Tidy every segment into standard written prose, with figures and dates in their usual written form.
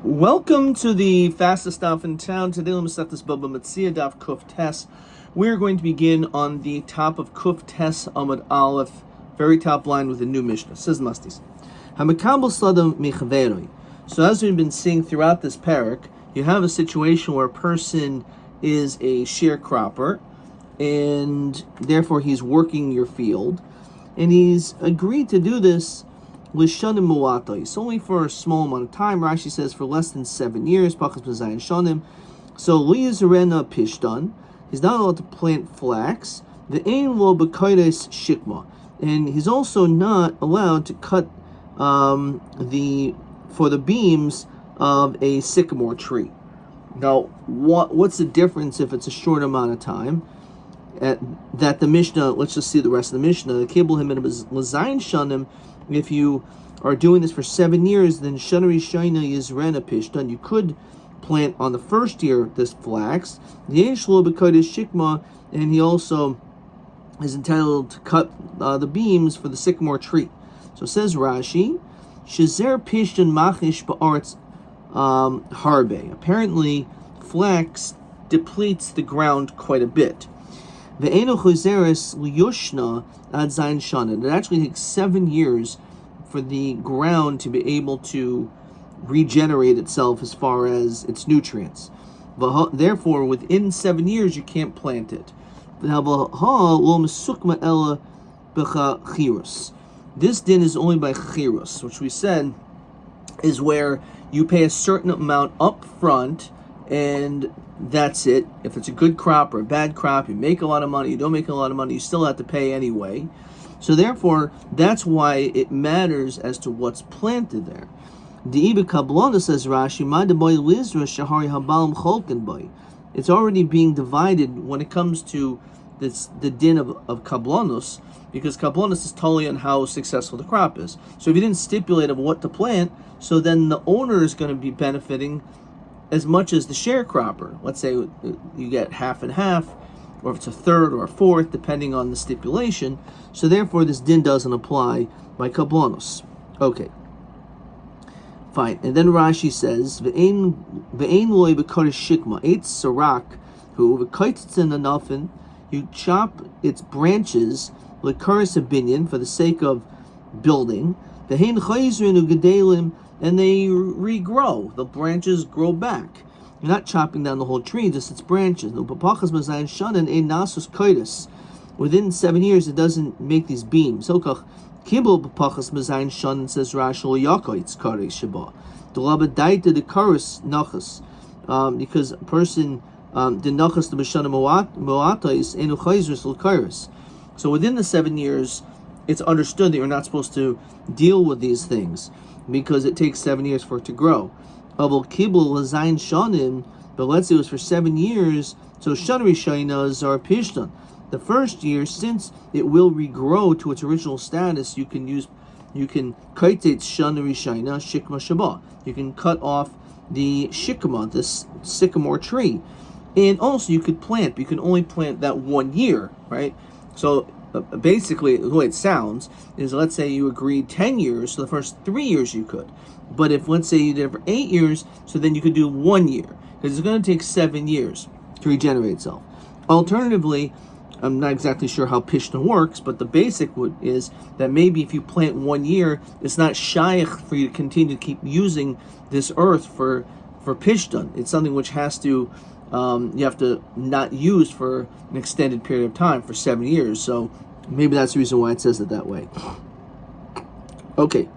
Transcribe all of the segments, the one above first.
Welcome to the fastest daf in town. Today, Masechtas Bava Metzia daf Kuf Tes. We're going to begin on the top of Kuf Tes Amud Aleph, very top line with a new Mishnah. Says Mastis. Hamakabel Sladam Michaveroi. So as we've been seeing throughout this parak, you have a situation where a person is a sharecropper, and therefore he's working your field, and he's agreed to do this Lishanim Muata. It's only for a small amount of time. Rashi says for less than 7 years. Pachas B'zayin Shanim. So Liyazarena Pishtan. He's not allowed to plant flax. The Ein Lo B'Kaides Shikma. And he's also not allowed to cut for the beams of a sycamore tree. Now, what's the difference if it's a short amount of time? That the Mishnah, let's just see the rest of the Mishnah. The Kibul Him L'Zayin Shanim. If you are doing this for 7 years, then Shanari Shaina Yizrena Pishtan, you could plant on the first year this flax. The Yeshlo B'Kodesh Shikma, and he also is entitled to cut the beams for the sycamore tree. So says Rashi, Shazer Pishtan Machish Ba'aretz Harbe. Apparently, flax depletes the ground quite a bit. Ve'eno Chozeres Lyoshna Ad Zayin Shana. It actually takes 7 years for the ground to be able to regenerate itself as far as its nutrients. Therefore, within 7 years, you can't plant it. This din is only by chirus, which we said is where you pay a certain amount up front, and that's it. If it's a good crop or a bad crop, you make a lot of money, you don't make a lot of money, you still have to pay anyway. So therefore, that's why it matters as to what's planted there. De'iba Kablana, says Rashi, it's already being divided when it comes to the din of Kablanos, because Kablanos is totally on how successful the crop is. So if you didn't stipulate of what to plant, so then the owner is going to be benefiting as much as the sharecropper. Let's say you get half and half, or if it's a third or a fourth, depending on the stipulation. So therefore, this din doesn't apply by kablanos. Okay, fine. And then Rashi says, "Ve'ein loy b'kodesh shikma eitz sarak hu v'kaitzin anafin." You chop its branches l'karis abinyan for the sake of building. Ve'ein chayzrin u'gedelim. And they regrow. The branches grow back. You're not chopping down the whole tree, just its branches. Within 7 years, it doesn't make these beams. Says Rashi, because a person so within the 7 years, it's understood that you're not supposed to deal with these things, because it takes 7 years for it to grow. But let's say it was for 7 years, so Shanari Shainas are Pishtan. The first year, since it will regrow to its original status, you can kaitate Shanari Shaina Shikma Shaba. You can cut off the shikma, this sycamore tree. And also you could plant, but you can only plant that 1 year, right? So basically, the way it sounds is, let's say you agreed 10 years, so the first 3 years you could. But if, let's say you did it for 8 years, so then you could do 1 year, because it's going to take 7 years to regenerate itself. Alternatively, I'm not exactly sure how Pishtan works, but the basic is that maybe if you plant 1 year, it's not shaykh for you to continue to keep using this earth for Pishtan. It's something which has to you have to not use for an extended period of time, for 7 years. So maybe that's the reason why it says it that way. Okay.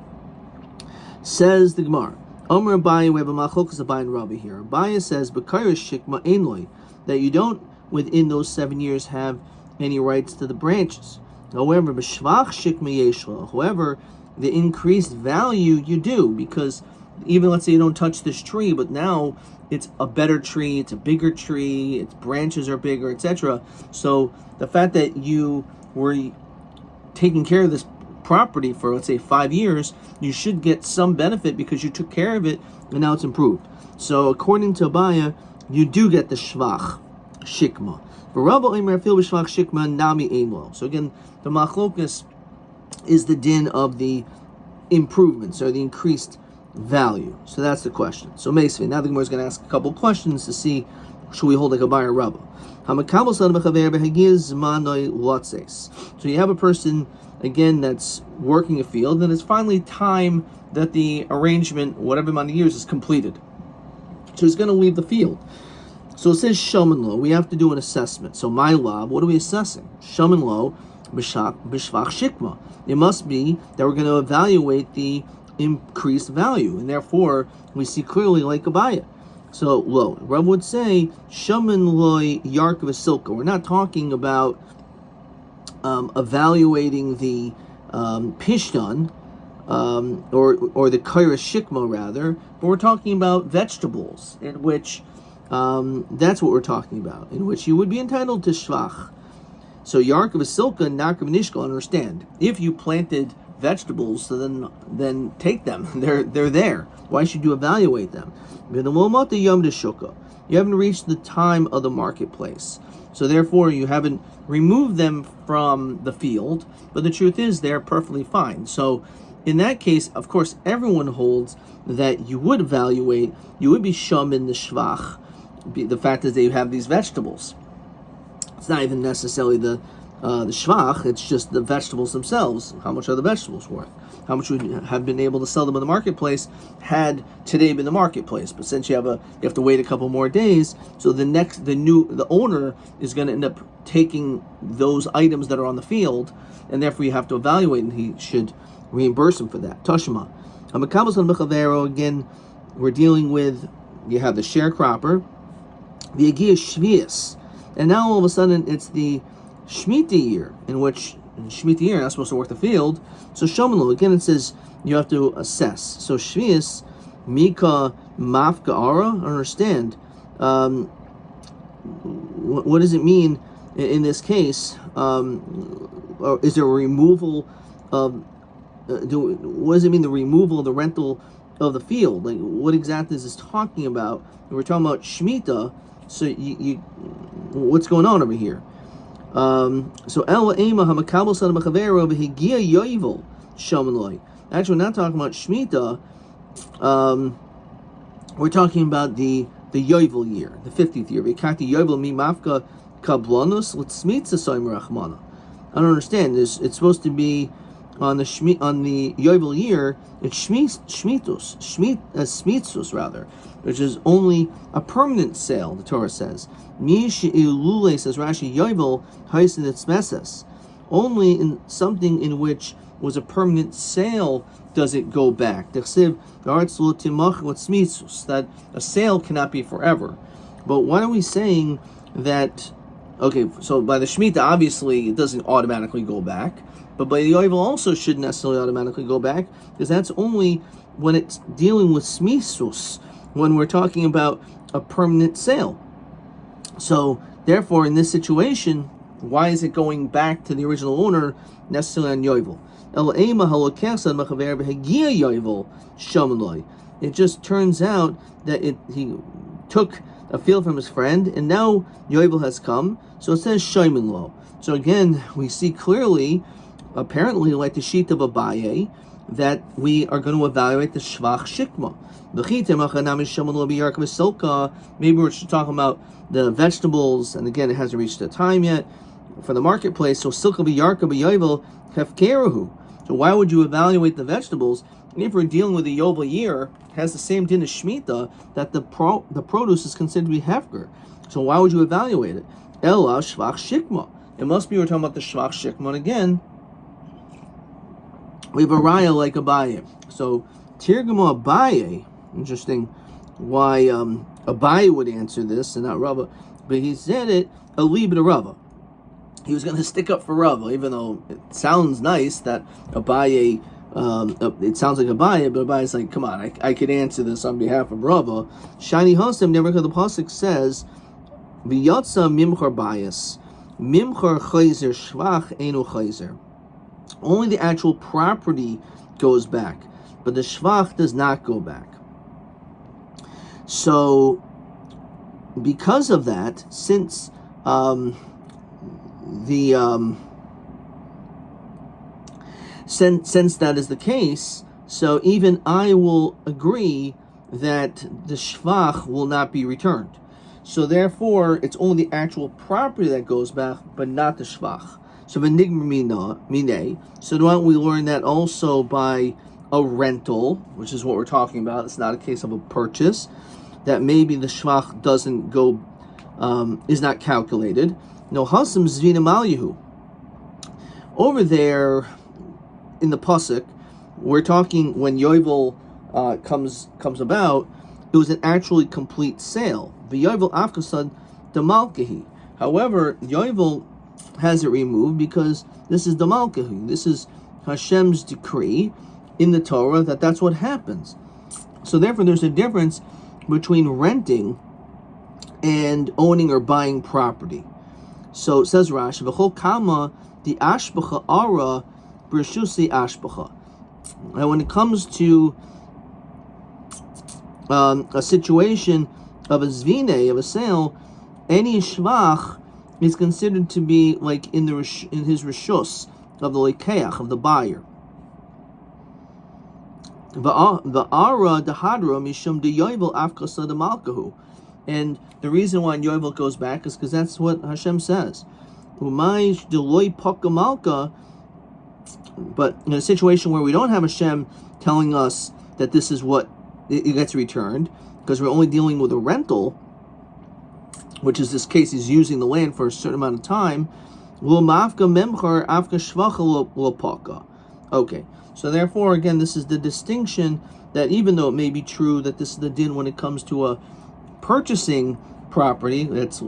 Says the Gemara. Omer Abaye, we have a machlokas Abaye and Rabbi here. Abaye says, B'kayrish shikma einloi, that you don't, within those 7 years, have any rights to the branches. However, b'shvach shikma yeshla, however, the increased value you do, because even, let's say you don't touch this tree, but now it's a better tree, it's a bigger tree, its branches are bigger, etc. So the fact that you were taking care of this property for, let's say, 5 years, you should get some benefit because you took care of it and now it's improved. So according to Abaya, you do get the shvach shikma. But Rabbi Omer fil b'shvach shikma nami einlo. So again, the machlokas is the din of the improvements or the increased value? So that's the question. So Metzia, now the Gemara is going to ask a couple questions to see, should we hold like a Rabbi or Rabbi? So you have a person, again, that's working a field, and it's finally time that the arrangement, whatever amount of years, is completed. So he's going to leave the field. So it says Shaman Lo. We have to do an assessment. So my lab, what are we assessing? Shaman Lo, Bishvach Shikma. It must be that we're going to evaluate the increased value, and therefore we see clearly like Abaya. So Lo. Rabbi would say Shaman Lo Yark of a Silka. We're not talking about evaluating the Pishtan, or the Kaira Shikma rather, but we're talking about vegetables, in which that's what we're talking about, in which you would be entitled to Shvach. So Yark of a Silka, Nak of Nishka, understand. If you planted vegetables, so then take them. They're there. Why should you evaluate them? You haven't reached the time of the marketplace. So therefore you haven't removed them from the field, but the truth is they're perfectly fine. So in that case, of course, everyone holds that you would evaluate, you would be shum in the shvach, the fact that they have these vegetables. It's not even necessarily the shvach, it's just the vegetables themselves. How much are the vegetables worth? How much would you have been able to sell them in the marketplace had today been the marketplace? But since you have to wait a couple more days, so the owner is going to end up taking those items that are on the field, and therefore you have to evaluate, and he should reimburse him for that. Tashma. Again, we're dealing with, you have the sharecropper, the Agia Shvius, and now all of a sudden it's the Shemitah year, in which Shemitah year, you're not supposed to work the field. So Shomalo, again it says you have to assess. So Shvius, Mika Mafka Ara, understand. What does it mean in this case? Or is there a removal of, what does it mean, the removal of the rental of the field? Like, what exactly is this talking about? We're talking about Shemitah, so you what's going on over here? So El Ema Hamakabel Son of Machavero Behigia Yoivel Shamanloi. Actually, we're not talking about Shemitah. We're talking about the Yoivel year, the 50th year. Vikati Yoivel Mi Mafka Kablanus Litzmitza Soim Rachmana. I don't understand. It's supposed to be on the Yovel year. It's Shmitus rather, which is only a permanent sale. The Torah says. Mish Ilule, says Rashi, Yovel Haisin Etzmeses. Only in something in which was a permanent sale does it go back. That a sale cannot be forever. But why are we saying that? Okay, so by the Shemitah, obviously, it doesn't automatically go back. But by the Yovel also shouldn't necessarily automatically go back, because that's only when it's dealing with Smisus, when we're talking about a permanent sale. So, therefore, in this situation, why is it going back to the original owner necessarily on Yovel? It just turns out that he took a field from his friend, and now Yovel has come, so it says Shaimin Lo. So again, we see clearly, apparently like the sheet of Abaye, that we are going to evaluate the Shvach Shikma. Maybe we're talking about the vegetables, and again, it hasn't reached the time yet for the marketplace, so Silka B'Yarka B'Yovel Hefkeruhu. So why would you evaluate the vegetables? And if we're dealing with the Yovel year, it has the same din as Shemitah, that the produce is considered to be Hefker. So why would you evaluate it? Ella Shvach Shikma. It must be we're talking about the Shvach Shikma. And again, we have a raya like Abaye. So Tirgama Abaye, interesting why Abaye would answer this and not Rava, but he said it a little bit of Rava. He was going to stick up for Rava, even though it sounds nice that Abaye, it sounds like Abaye, but Abaye's like, come on, I could answer this on behalf of Rava. Shani Hasem, never the pasuk says, V'yatsa mimchar bayis, mimchar chayzer shvach enu chayzer. Only the actual property goes back, but the shvach does not go back. So, because of that, since since that is the case, So even I will agree that the shvach will not be returned. So therefore, it's only the actual property that goes back, but not the shvach. So v'nigmar minei. So don't we learn that also by a rental, which is what we're talking about? It's not a case of a purchase. That maybe the shvach doesn't go, is not calculated. No hasam zvina malyahu. Over there in the pasuk, we're talking when Yovel comes about. It was an actually complete sale. The Yovel afkasad demalkahi. However, Yovel has it removed because this is demalkahi. This is Hashem's decree in the Torah that's what happens. So therefore, there's a difference between renting and owning or buying property. So it says Rashi, v'chol kama the ashbacha ara b'rishusi ashbacha. And when it comes to a situation of a zvine, of a sale, any shvach is considered to be like in his rishus of the lekeach, of the buyer. The ara dehadra mishum de yovel afkasa de malkahu, and the reason why Yovel goes back is because that's what Hashem says. Umay deloy paka malka. But in a situation where we don't have Hashem telling us that this is what it gets returned, because we're only dealing with a rental, which is this case, he's using the land for a certain amount of time. Okay, so therefore, again, this is the distinction that even though it may be true that this is the din when it comes to a purchasing property, it's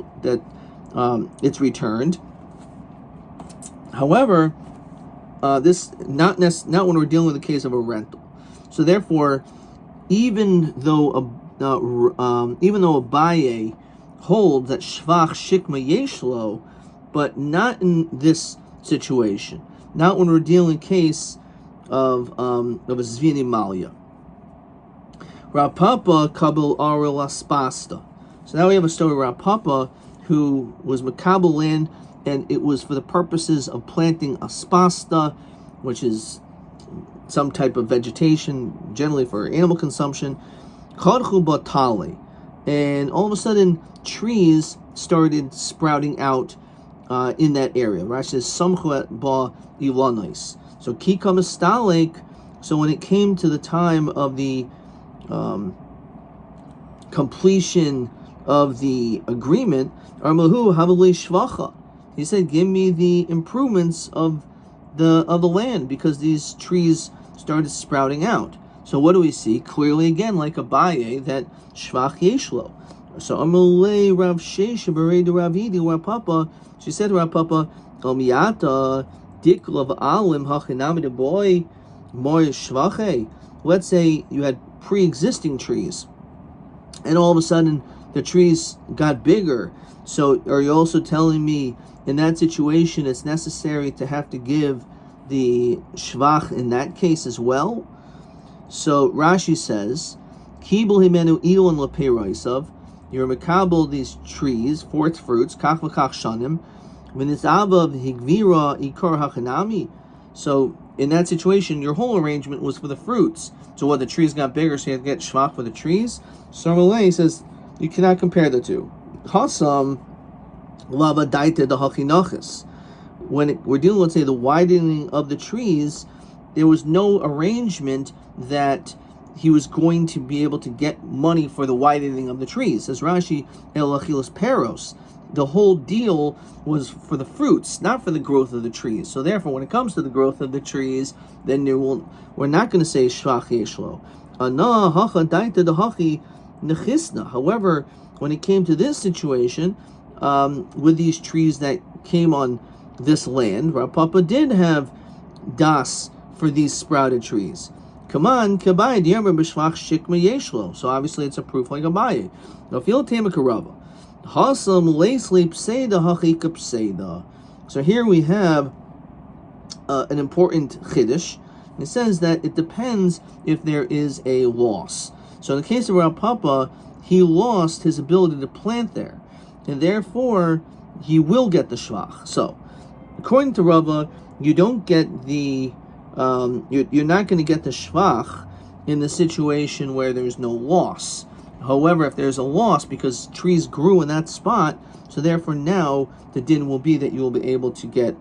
returned. However, this not when we're dealing with the case of a rental. So therefore, even though Abaye holds that shvach shikma yeshlo, but not in this situation, not when we're dealing case of a zvini malya. Rav Papa kabel arel aspasta. So now we have a story of Rav Papa who was makabel land, and it was for the purposes of planting aspasta, which is some type of vegetation, generally for animal consumption. Kadchu batale, and all of a sudden trees started sprouting out in that area. Rashi says samchuet ba ilanais. So kikam estalek. So when it came to the time of the completion of the agreement, Armahu havali shvacha. He said, "Give me the improvements of the land, because these trees started sprouting out." So what do we see? Clearly, again, like Abaye, that shvach yeshlo. So Amalei Rav Shesha Berei de Ravidi Rav Papa. She said to Rav Papa, "Omiyata diklav alim hachinami de boy moy shvache." Let's say you had pre-existing trees, and all of a sudden the trees got bigger. So are you also telling me in that situation it's necessary to have to give the shvach in that case as well? So Rashi says, Kibul himenu ilon lepeiraisav. You're makabel these trees for its fruits, kach v'kach shanim, v'nitzav higvira ikor hachanami. So in that situation, your whole arrangement was for the fruits. So what, the trees got bigger, so you had to get shvach for the trees? So Malay says you cannot compare the two. Hasam lava daita the hachinachis. When we're dealing with, let's say, the widening of the trees, there was no arrangement that he was going to be able to get money for the widening of the trees. Says Rashi, el achilas peros. The whole deal was for the fruits, not for the growth of the trees. So therefore, when it comes to the growth of the trees, then we're not going to say shvach yeshlo. Ana hacha daita the hachi nechisna. However, when it came to this situation, with these trees that came on this land, Rav Papa did have das for these sprouted trees. Come on, kabai diamar b'shvach shikma yeshlo. So obviously it's a proof like Abaye. Now feel temakarava. Hasam leisli pseida hachika pseida. So here we have an important chiddush. It says that it depends if there is a loss. So in the case of Rav Papa, he lost his ability to plant there, and therefore he will get the shvach. So according to Rava, you don't get the you're not going to get the shvach in the situation where there's no loss. However, if there's a loss because trees grew in that spot, so therefore now the din will be that you will be able to get,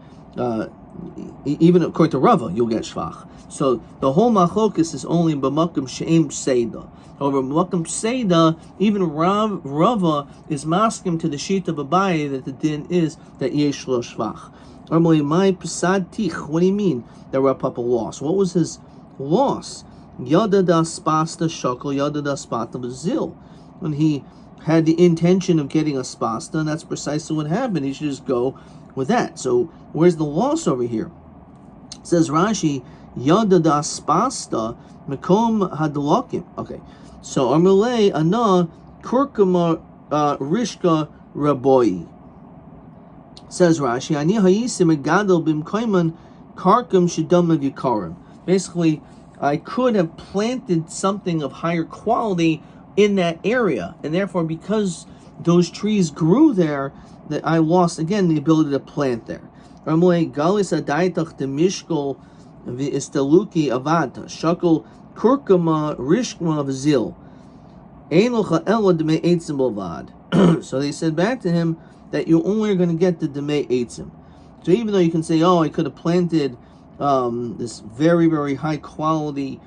even according to Rava, you'll get shvach. So the whole machlokus is only b'makom she'em pseida. However, b'makom pseida, even Rava is maskim to the sheet of Abaye that the din is that yesh lo shvach. Normally, my pesad tich. What do you mean that Rav Papa lost? What was his loss? Yada da spasta shakal, yada da spasta bazil. When he had the intention of getting a spasta, and that's precisely what happened. He should just go with that. So where's the loss over here? It says Rashi, yada da spasta mekom hadalakim. Okay, so Amalei ana kurkuma rishka raboi. Says Rashi, ani hayisim egadol bimkaiman karkum shedam v'yikarim. Basically, I could have planted something of higher quality in that area, and therefore, because those trees grew there, that I lost again the ability to plant there. Ramle galis adaitach de mishkol v'istaluki avata shakol kurkuma rishkma v'zil einocha ela demei eitzim bovad. So they said back to him that you only are going to get the demei eitzim. So even though you can say, oh, I could have planted this very, very high quality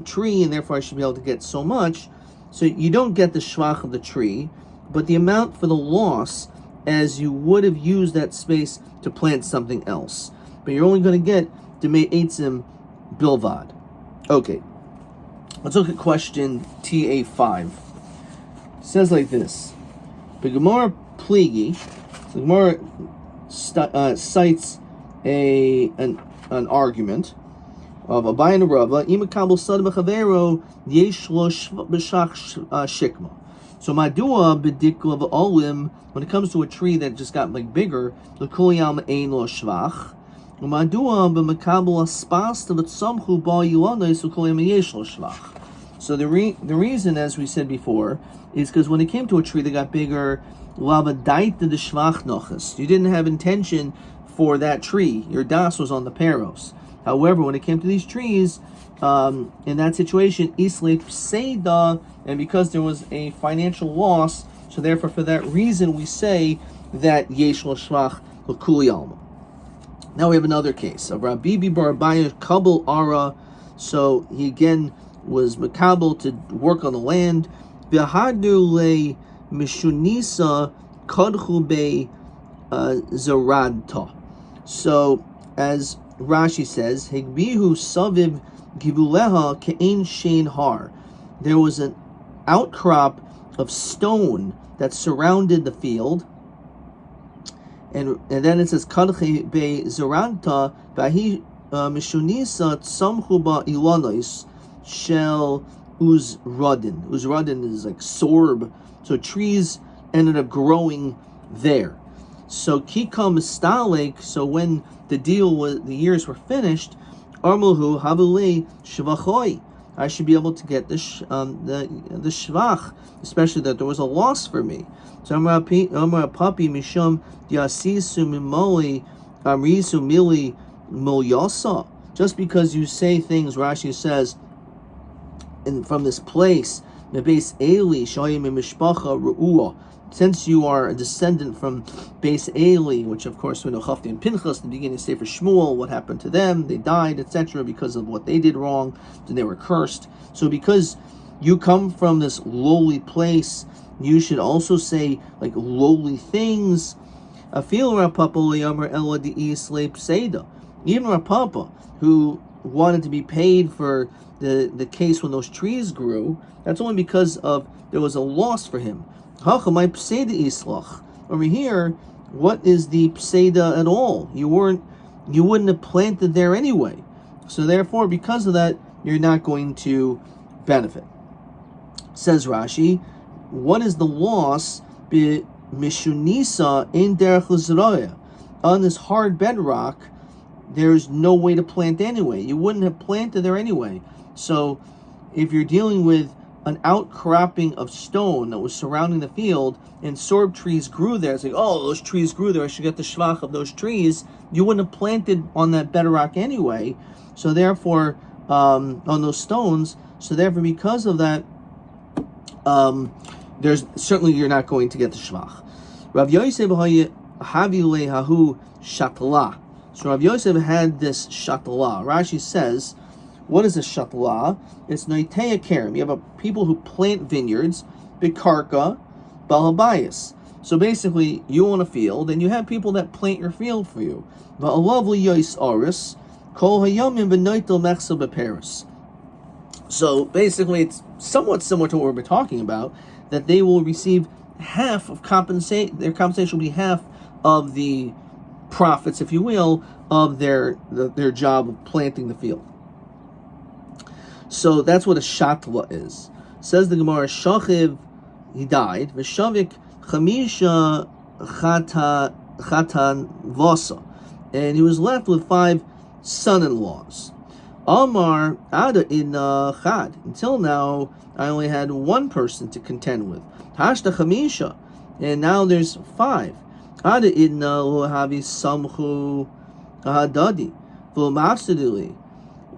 tree, and therefore I should be able to get so much. So you don't get the shvach of the tree, but the amount for the loss as you would have used that space to plant something else. But you're only going to get demei eitzim bilvad. Okay, let's look at question TA5. It says like this. The Gemara Pligi, the Gemara cites an argument of Abaye and Rava, imakabel sad b'chavero yesh lo b'shach shikma. So madua b'dikla v'olim, when it comes to a tree that just got like bigger, l'kol yam ein lo shvach. Madua b'makabel aspasta v'tzamchu ba yilanos l'kol yam yesh lo shvach. So the reason, as we said before, is because when it came to a tree that got bigger, lava daita the shvach nochas. You didn't have intention for that tree. Your das was on the peros. However, when it came to these trees, in that situation, islay pseida, and because there was a financial loss, so therefore for that reason we say that yesh lo shvach l'kuli alma. Now we have another case of Rabbi bar Abaye kabel ara. So he again was makabel to work on the land. V'hadu le mishunisa kadchu be zaradta. So as Rashi says, Higbihu saviv givuleha ke'ein shein har. There was an outcrop of stone that surrounded the field, and then it says kadchu be zaradta vahi mishunisa tzamchu ba ilanos shel uzradin. Uzradin is like sorb. So trees ended up growing there. So kikam stalek. So when the years were finished, armuhu havulei shvachoi. I should be able to get the shvach, especially that there was a loss for me. So amar papi misham yasisu mimoli amrisu mili molyasa. Just because you say things, Rashi says, from this place, Beis Eli Shayim Mishpacha Ru'ua. Since you are a descendant from Beis Eli, which of course we know Chafti and Pinchas, the beginning of Sefer Shmuel, what happened to them, they died, etc., because of what they did wrong, then they were cursed. So because you come from this lowly place, you should also say like lowly things. Afil Rapapa Le'amar Ela Di'i Sleip Seda. Even Rapapa, who wanted to be paid for the case when those trees grew, that's only because of there was a loss for him. Over here, what is the pseida at all? You wouldn't have planted there anyway. So therefore, because of that, you're not going to benefit. Says Rashi, what is the loss? Mishunisa in derech l'zraya. On this hard bedrock, there's no way to plant anyway. You wouldn't have planted there anyway. So if you're dealing with an outcropping of stone that was surrounding the field, and sorb trees grew there. It's like, oh, those trees grew there, I should get the shvach of those trees. You wouldn't have planted on that bedrock anyway. So therefore, on those stones, so therefore because of that, there's certainly you're not going to get the shvach. Rav Yosef Havile Hahu Shatla. So Rav Yosef had this shatla. Rashi says, what is a shatla? It's noitea kerem. You have people who plant vineyards, bikarka, balabayas. So basically, you own a field, and you have people that plant your field for you. Va'alavli yois aris, kol hayomim b'noitel mechsel beperis. So basically, it's somewhat similar to what we've been talking about, that they will receive half of compensation. Their compensation will be half of the profits, if you will, of their job of planting the field. So that's what a shatla is. Says the Gemara, Shachiv, he died, Veshavik Chamisha Chatan Vasa, and he was left with 5 son-in-laws. Amar Ada in Chad. Until now, I only had one person to contend with. Hashta Chamisha, and now there's 5. Ada in Lohavi Samchu Hadadi V'Mafsidili.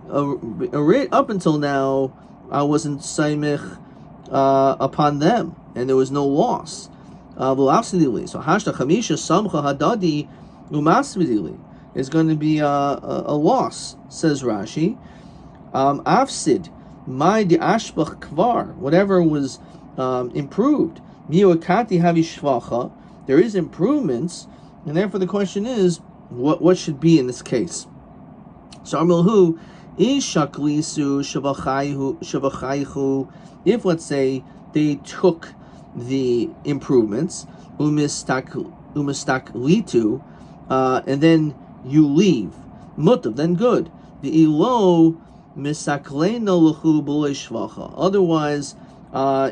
Up until now, I wasn't saimich upon them, and there was no loss. So hashta chamisha samcha hadadi umasvidili is going to be a loss, says Rashi. Afsid my di ashbach kvar, whatever was improved. Miuakati havi shvacha. There is improvements, and therefore the question is, what should be in this case? So Amilhu. If let's say they took the improvements, umistaklitu, and then you leave, mutav, then good. The ilo misakleno lahu b'lo shvacha. Otherwise,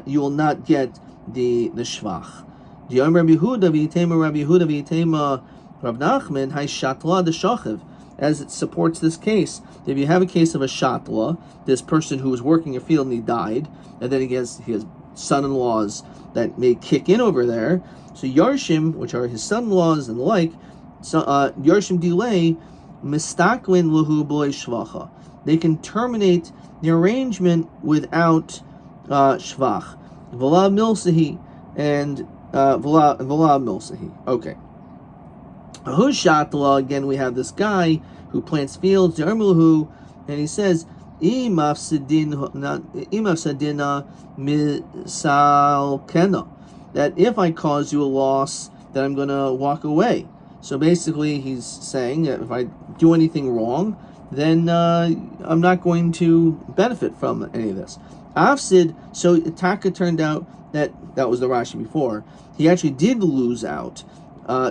you will not get the shvach. The Rabbi Yehuda v'yitema Rav Nachman hay shatla de shachiv. As it supports this case. If you have a case of a shatla, this person who was working a field and he died, and then he has son-in-laws that may kick in over there. So Yarshim, which are his son-in-laws and the like, Yarshim delay, mistaklin luhu boy shvacha. They can terminate the arrangement without shvach. V'la milsahi and v'la milsahi. Okay. Ahu shatla, again we have this guy who plants fields, and he says, that if I cause you a loss, then I'm going to walk away. So basically he's saying that if I do anything wrong, then I'm not going to benefit from any of this. Afsid, so Taka turned out that was the Rashi before, he actually did lose out.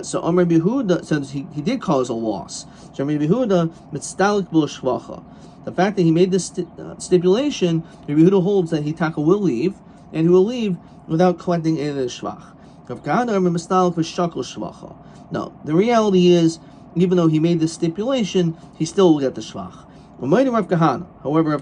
So Amar Yehuda says he did cause a loss. So Amar Yehuda mitztalik b'lo shvacha. The fact that he made this stipulation, Rabbi Yehuda holds that he taka will leave, and he will leave without collecting any of the shvach. No, the reality is, even though he made this stipulation, he still will get the shvach. However, Rav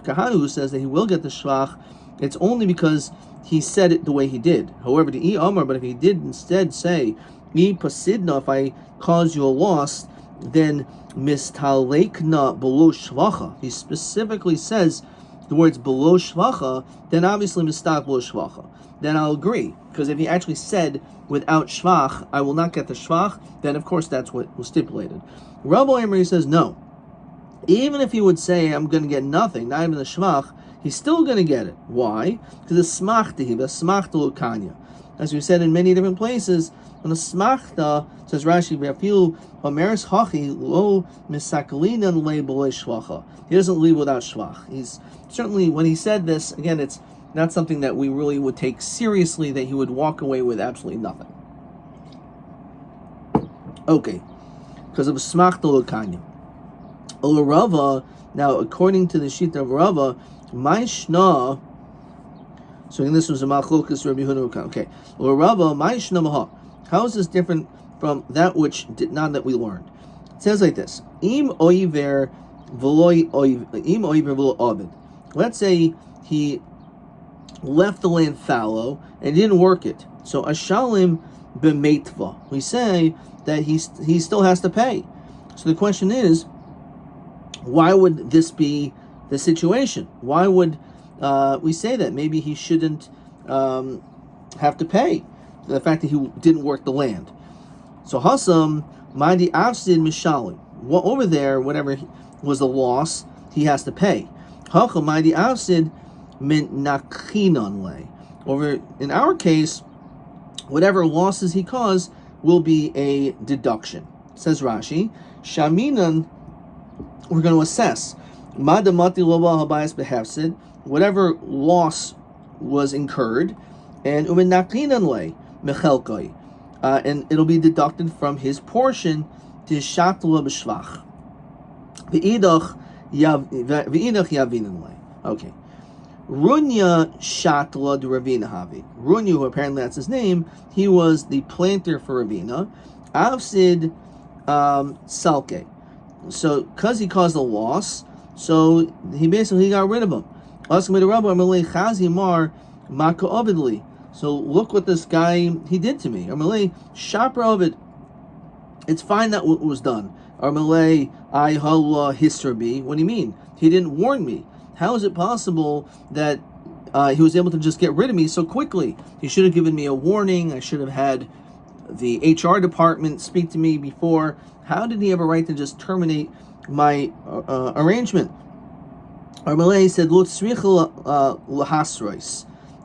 Kahana, who says that he will get the shvach, it's only because he said it the way he did. However, the Amar, but if he did instead say, if I cause you a loss, then mistalekna below shvacha. He specifically says the words below shvacha, then obviously mistak below shvacha. Then I'll agree. Because if he actually said without shvach, I will not get the shvach, then of course that's what was stipulated. Rabbi Emery says no. Even if he would say I'm going to get nothing, not even the shvach, he's still going to get it. Why? Because the smachta, the smachta lokanya. As we said in many different places, on the smachta, says Rashi, Omeres hachi lo misakalina le b'lo shvacha. He doesn't leave without shvach. He's certainly, when he said this, again, it's not something that we really would take seriously, that he would walk away with absolutely nothing. Okay, because of smachta lokanya. Rava, now according to the sheet of Rava, my shna. So this was a machlokas Rabbi Yehuda. Okay, Rava, my shna maha. How is this different from that which did not that we learned? It says like this: Im oiver v'lo ovid. Let's say he left the land fallow and didn't work it. So ashalim b'meitva. We say that he still has to pay. So the question is, why would this be the situation? Why would we say that? Maybe he shouldn't have to pay the fact that he didn't work the land. So Hasam Madi Afsid Mishalim. What over there, whatever was the loss, he has to pay. Hacham Madi Afsid Min Nachinon Le. Over in our case, whatever losses he caused will be a deduction. Says Rashi, Shaminan, we're going to assess. Madamati Loba Habayas Behefsid, whatever loss was incurred, and Umenakinan Le Mechelkoi. And it'll be deducted from his portion to Shatla B'Shvach. V'idach Yavinan Le. Okay. Runya Shatla de Ravina Havi. Runya, who apparently that's his name, he was the planter for Ravina. Avsid Salke. So, because he caused a loss, so he basically got rid of him. So look what this guy, he did to me. It's fine that what was done. What do you mean? He didn't warn me. How is it possible that he was able to just get rid of me so quickly? He should have given me a warning. I should have had the HR department speak to me before. How did he have a right to just terminate my arrangement? Armalei said,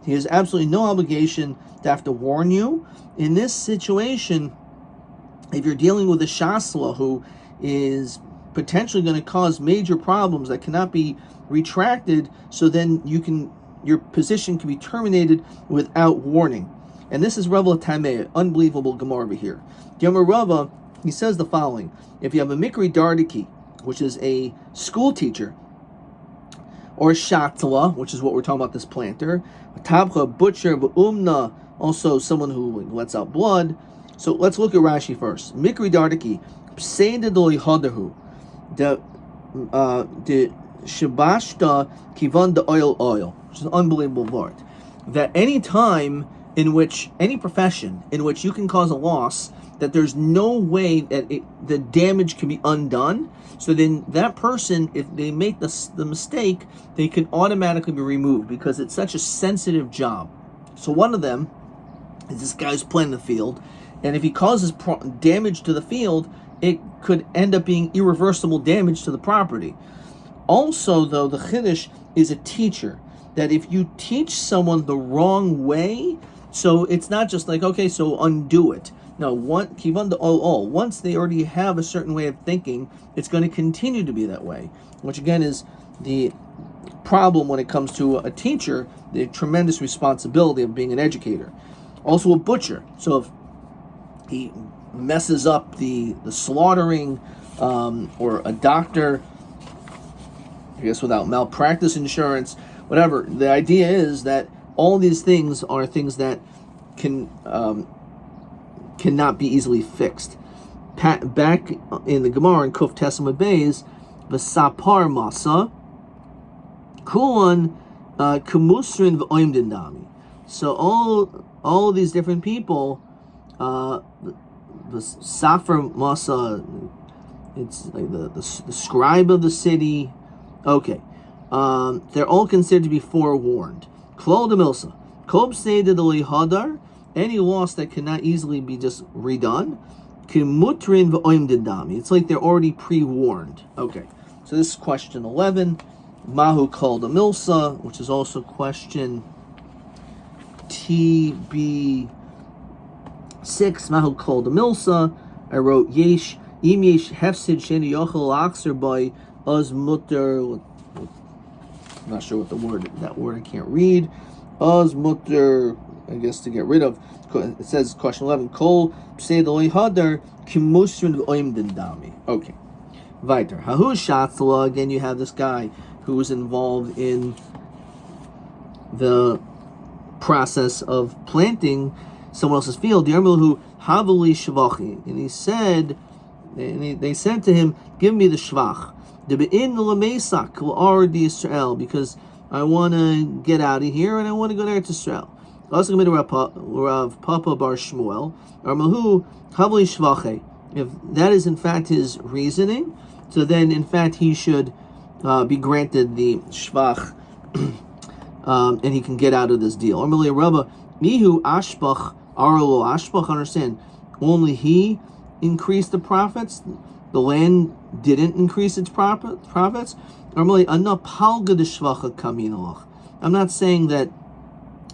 he has absolutely no obligation to have to warn you. In this situation, if you're dealing with a shasla who is potentially going to cause major problems that cannot be retracted, so then your position can be terminated without warning. And this is Rabbi Tameh, unbelievable Gemara over here. Yomi Rava, he says the following: if you have a Mikri Dardiki, which is a school teacher, or Shatla, which is what we're talking about, this planter, Tabcha, butcher, Umna, also someone who lets out blood. So let's look at Rashi first. Mikri Dardiki, Pseida Doli Hadahu, the Shabashta Kivan the oil, which is an unbelievable word. That any time in which, any profession in which you can cause a loss, that there's no way that the damage can be undone, so then that person, if they make the mistake, they can automatically be removed because it's such a sensitive job. So one of them is this guy who's playing the field, and if he causes damage to the field, it could end up being irreversible damage to the property. Also, though, the Chiddush is a teacher, that if you teach someone the wrong way, so it's not just like, okay, so undo it. No, once they already have a certain way of thinking, it's going to continue to be that way, which again is the problem when it comes to a teacher, the tremendous responsibility of being an educator. Also a butcher, so if he messes up the slaughtering, or a doctor, I guess without malpractice insurance, whatever, the idea is that all these things are things that cannot be easily fixed. Back in the Gemara in Kuf Tesama Beis, V'sapar Masa, Kulan Kumusrin V'oimdin Dami. So all of these different people, the Safar Masa, it's like the scribe of the city. Okay, they're all considered to be forewarned. Klol de Milsa, Kob Seida de Hadar, any loss that cannot easily be just redone. Kimutrin v'oimdin dami. It's like they're already pre-warned. Okay, so this is question 11. Mahu called a milsa, which is also question TB6. Mahu called a milsa. I wrote yesh im yesh hefsid sheni yochel akser by uz mutter. I'm not sure what that word I can't read. Uz mutter, I guess to get rid of. It says question 11. Kol psei doi hadar kimusrin v'oimdin dami. Okay. Weiter. Hahu shatzala. Again, you have this guy who was involved in the process of planting someone else's field. Yarmilahu havali shvachi, and he said, they said to him, "Give me the shvach." Because I want to get out of here and I want to go to Eretz Yisrael. Also, Rav Papa Bar Shmuel, or Mahu Havli Shvache. If that is in fact his reasoning, so then in fact he should be granted the Shvach, and he can get out of this deal. Or Rabba Mihu Ashbach Arlo Ashbach. Understand? Only he increased the profits. The land didn't increase its profits. I'm not saying that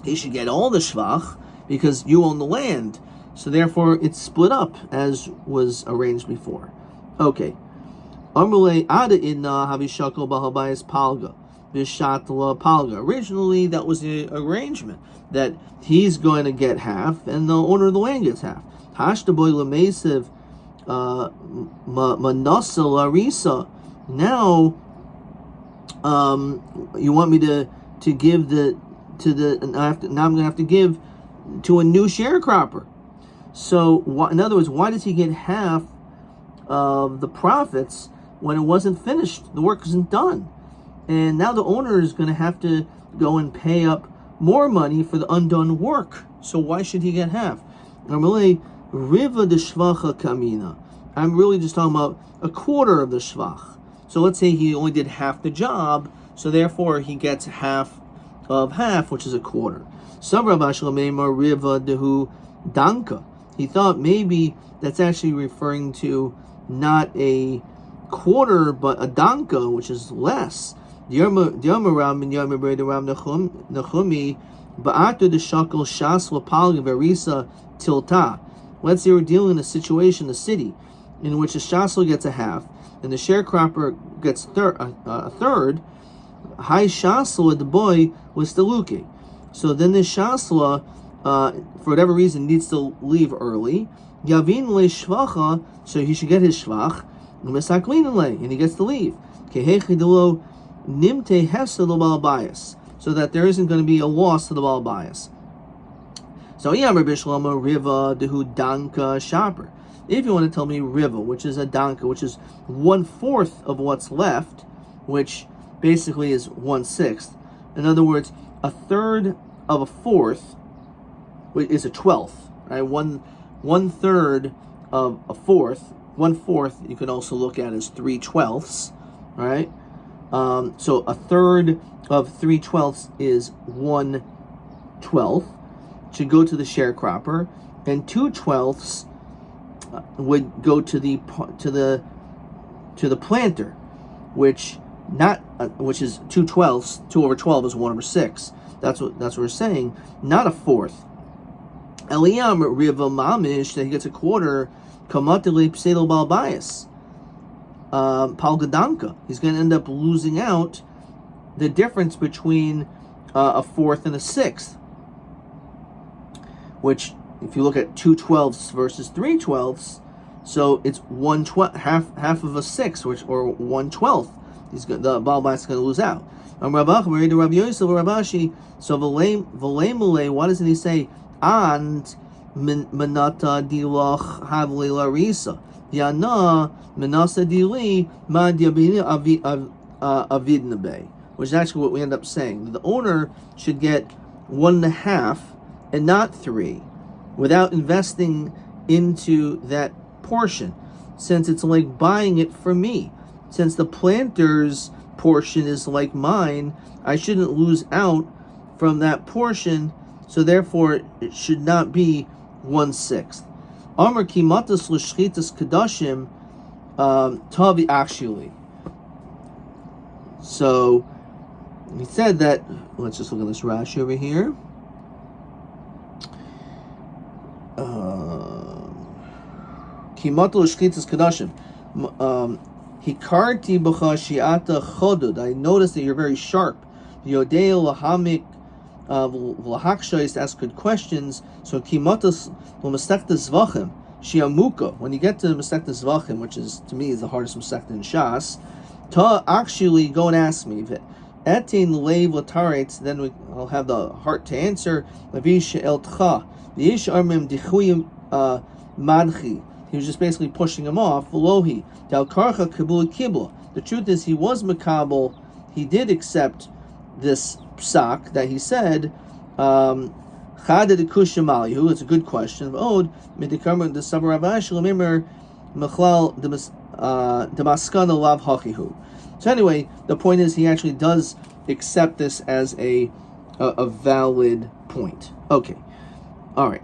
he should get all the shvach because you own the land. So therefore it's split up as was arranged before. Okay. Originally that was the arrangement that he's going to get half and the owner of the land gets half. Now you want me to give now I'm going to have to give to a new sharecropper. So in other words, why does he get half of the profits when it wasn't finished? The work isn't done, and now the owner is going to have to go and pay up more money for the undone work. So why should he get half? Riva de shvacha kamina. I'm really just talking about a quarter of the shvach. So let's say he only did half the job, so therefore he gets half of half, which is a quarter. Riva dehu danka. He thought maybe that's actually referring to not a quarter, but a danka, which is less. Let's say we're dealing in a situation in the city in which a shasel gets a half and the sharecropper gets a third. High shasel, the boy was steluke. So then the shasla, for whatever reason, needs to leave early. Yavin le shvacha, so he should get his shvach. And he gets to leave. Nimte hefsa lo bal bias, so that there isn't going to be a loss to the bal bias. So Rabbi Shlama riva dehu danka shaper. If you want to tell me riva, which is a danka, which is 1/4 of what's left, which basically is 1/6. In other words, a third of a fourth is a 12th. Right, one third of a fourth. 1/4 you can also look at as 3/12. Right. So a third of 3/12 is 1/12. Should go to the sharecropper, and 2/12 would go to the planter, which is 2/12. 2/12 is 1/6. That's what we're saying. Not a fourth. Eliyam riva mamish, that he gets a quarter. Kamatili psedel bal bias. Palgadanka. He's going to end up losing out the difference between a fourth and a sixth. Which, if you look at 2/12 versus 3/12, so it's 1/12, half of a sixth, or 1/12. The Baal Bais is going to lose out. So why doesn't he say and menata dilach havli larisa yana menasa dili ma diabini avidnabe, which is actually what we end up saying. The owner should get 1.5 and not 3, without investing into that portion, since it's like buying it from me. Since the planter's portion is like mine, I shouldn't lose out from that portion, so therefore it should not be 1/6. Amar kimatas l'shchitas kadashim tavi actually. So he said that. Let's just look at this Rashi over here. Kimato l'shchitas kadashim. Hikarti b'cha shi'ata chodod. I noticed that you're very sharp. Yodei lahamik v'lahaksha, to ask good questions. So kimatos l'masechta zvachim shiamuka. When you get to the masechta zvachim, which is to me is the hardest masechta in Shas, ta actually go and ask me. Etin leiv l'taretz. Then I'll have the heart to answer. Lavisha el tcha. V'yish armim dichuyim madchi. He was just basically pushing him off. V'lohi dal karcha kibul kibul. The truth is, he was makabel. He did accept this psak that he said, Chada de Kushamalihu, it's a good question. Od, Midikamer the Sabaravash, Lamimir, Mechlal, Damaskana Lav Hachihu. So anyway, the point is he actually does accept this as a valid point. Okay. Alright.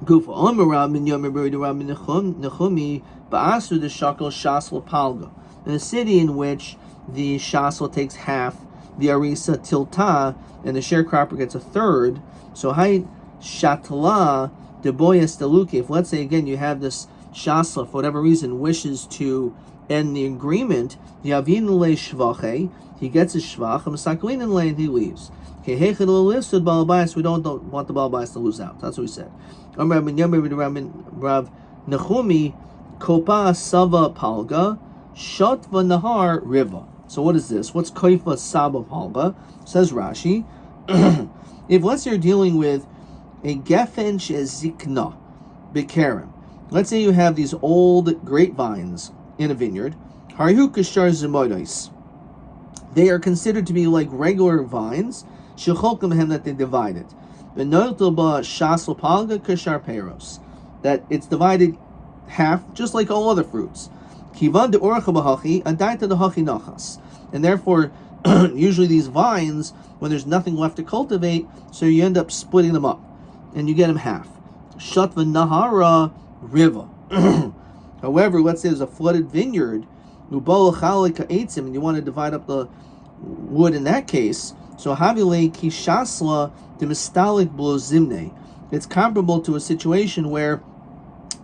Gufa. Omarab min Yomi Rab min Nechumi Ba'asu de Shakal Shasla Palga. In a city in which the Shasla takes half, the Arisa Tilta, and the sharecropper gets a third. So Hai Shatla de Boyas Deluke. If let's say again you have this Shasla for whatever reason wishes to end the agreement, Yavin le Shvache, he gets his Shvach, Masaklin and he leaves. Okay, Hechid Baal Bayis, we don't want the Baal Bayis to lose out. That's what we said. Rav Nechumi Kopa Sava Palga Shotva Nahar Riva. So what is this? What's Koifa Saba Palga? Says Rashi. If let's say you're dealing with a Gefen Shezikna Bekarim. Let's say you have these old grapevines in a vineyard. Harihu Kashar Zemodos. They are considered to be like regular vines. Shecholkim hem that they divide it. Benotoba Shasl Palga Kashar Peros. That it's divided half, just like all other fruits. Kivan de Orcha Bahachi, Adaita de Hachi Nachas. And therefore, usually these vines, when there's nothing left to cultivate, so you end up splitting them up, and you get them half. Shatva Nahara Riva. However, let's say there's a flooded vineyard, and you want to divide up the wood in that case, so Havile Kishasla de Mistalik Blozimne. It's comparable to a situation where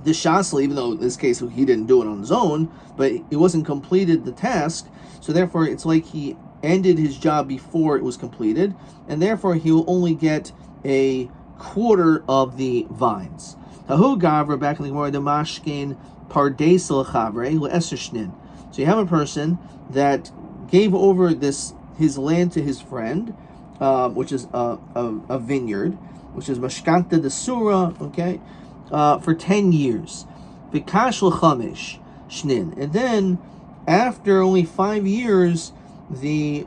the Shasla, even though in this case he didn't do it on his own, but it wasn't completed the task, so therefore it's like he ended his job before it was completed, and therefore he will only get a quarter of the vines. Tahu Gavra, back in the Gemara, the Mashkin Pardesel Chavre Le'eser. So you have a person that gave over his land to his friend, which is a vineyard, which is Mashkanta de Surah, okay, for 10 years. Vikash L'chamesh Shnin. And then, after only 5 years, the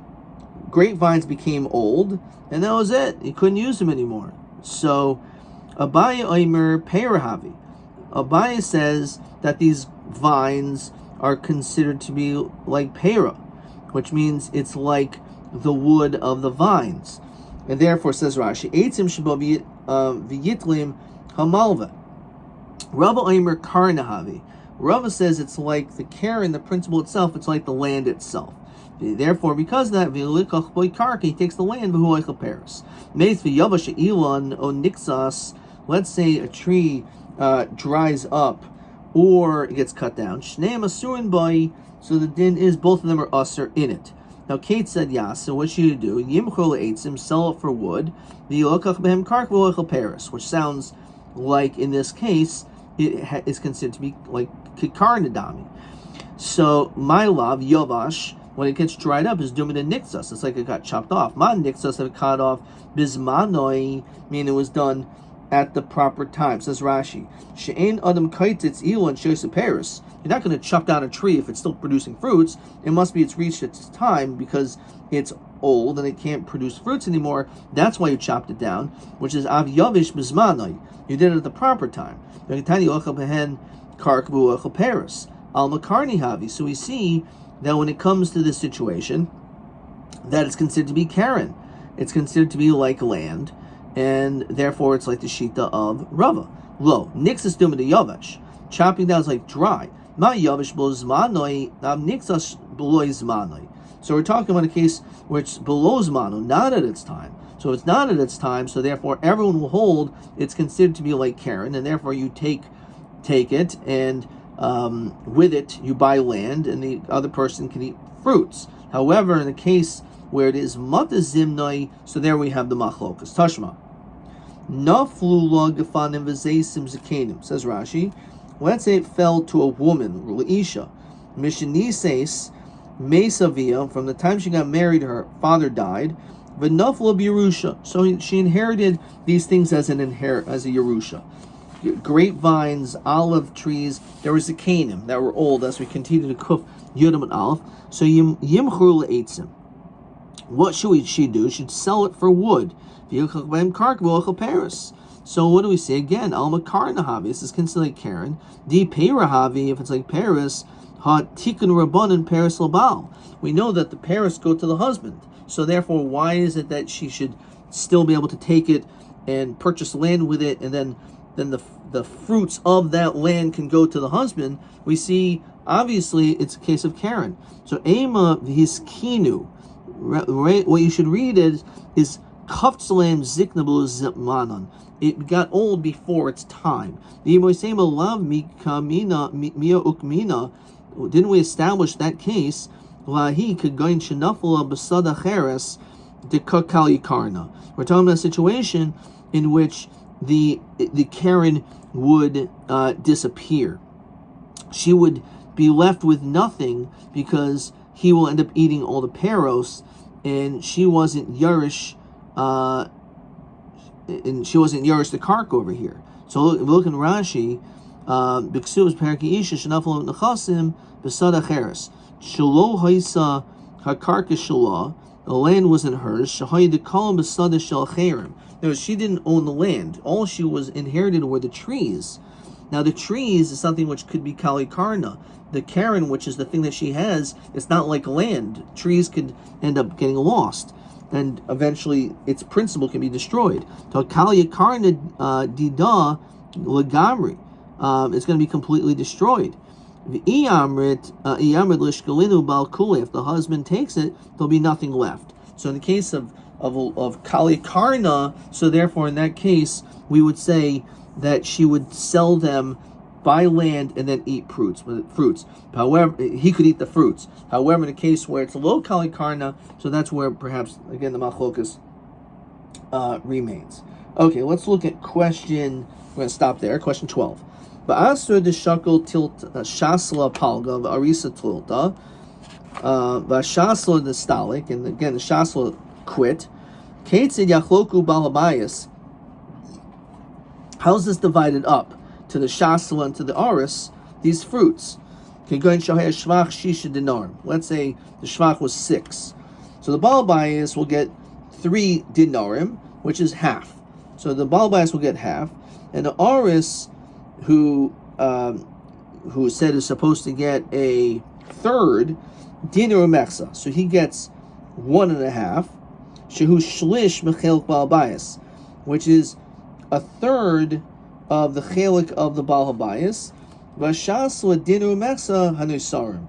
grapevines became old, and that was it. You couldn't use them anymore. So, Abaye Omer Perahavi. Abaye says that these vines are considered to be like pera, which means it's like the wood of the vines. And therefore, says Rashi, Eitzim Shabo V'yitlim Hamalva. Rava Omer Karnahavi. Rava says it's like the Karen, the principle itself, it's like the land itself. Therefore, because of that, he takes the land, let's say a tree dries up or it gets cut down, so the din is both of them are usher in it. Now Kate said yes, so what should you do? Sell it for wood, which sounds like in this case it is considered to be like kikar nadami. So my love, Yovash, when it gets dried up, is doing the nixas. It's like it got chopped off. Ma nixas have cut off bismanoi, meaning it was done at the proper time. Says Rashi, she'ein adam kaititz ilan shoyse Paris. You're not going to chop down a tree if it's still producing fruits. It must be it's reached its time because it's old and it can't produce fruits anymore. That's why you chopped it down, which is av yavish bismanoi. You did it at the proper time. Al makarni havi. So we see that when it comes to this situation, that it's considered to be Karen. It's considered to be like land, and therefore it's like the Shita of Rava. Lo, nixas duma de yavesh. Chopping down is like dry. Ma yavesh below zmanoi, nixas below zmanoi. So we're talking about a case where it's below zmano, not at its time. So it's not at its time, so therefore everyone will hold it's considered to be like Karen, and therefore you take it, and with it you buy land, and the other person can eat fruits. However, in the case where it is matazimnoi, so there we have the machlokas. Tashma. Naflu lo gefanim v'zeisim zakenim, says Rashi. Let's say it fell to a woman, Isha, Mishanises, Mesavia, from the time she got married, her father died, v'naflu b'Yerusha. So she inherited these things as a Yerusha. Grapevines, olive trees, there was the Canaan that were old as we continue to cook Yudam and Aleph. So Yimchur le'etzim. What should she do? She'd sell it for wood. So what do we say again? Alma Karnahavi. This is considered like Karen. Di Perahavi, if it's like Paris, Ha Tikkun Rabbanan Paris Labal. We know that the Paris go to the husband. So therefore, why is it that she should still be able to take it and purchase land with it, and then the fruits of that land can go to the husband? We see, obviously, it's a case of Karen. So Ema Hiskinu. What you should read is Kaftzalem Ziknabu Zipmanon. It got old before its time. Didn't we establish that case? We're talking about a situation in which the Karen would disappear. She would be left with nothing because he will end up eating all the peros, and she wasn't Yarish, the kark over here. So look in Rashi, Biksu Perki Isha Shanafal Nachasim Besada Cheres. Shalo Haisa Hakarka Shala, the land wasn't hers. Shahay the Kalam Besada Shal Cherim. No, she didn't own the land. All she was inherited were the trees. Now the trees is something which could be Kali Karna. The Karen, which is the thing that she has, it's not like land. Trees could end up getting lost, and eventually its principle can be destroyed. So Kali Karna Dida Lagamri, it's going to be completely destroyed. If the husband takes it, there'll be nothing left. So in the case of Kali Karna, so therefore in that case we would say that she would sell them, buy land, and then eat fruits. However, he could eat the fruits. However, in a case where it's low Kali Karna, so that's where perhaps again the machlokas remains. Okay, let's look at question. We're going to stop there. Question 12. Ba'asur de shakal tilt shasla palga arisa tilta v'shasla de stalik, and again the shasla quit. Keitzid yachloku balabayas. How's this divided up to the shasla and to the aris? These fruits. Let's say the shvach was 6. So the balabayas will get 3 dinarim, which is half. So the balabayas will get half, and the aris, who said is supposed to get a third, dinar metzia. So he gets 1.5. Shehu shlish mechelek balabayas, which is a third of the chelik of the Baal Habayis. Vashasla dinu metzia hanusarim,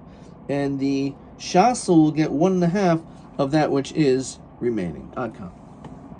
and the shasla will get 1.5 of that which is remaining. Adkan.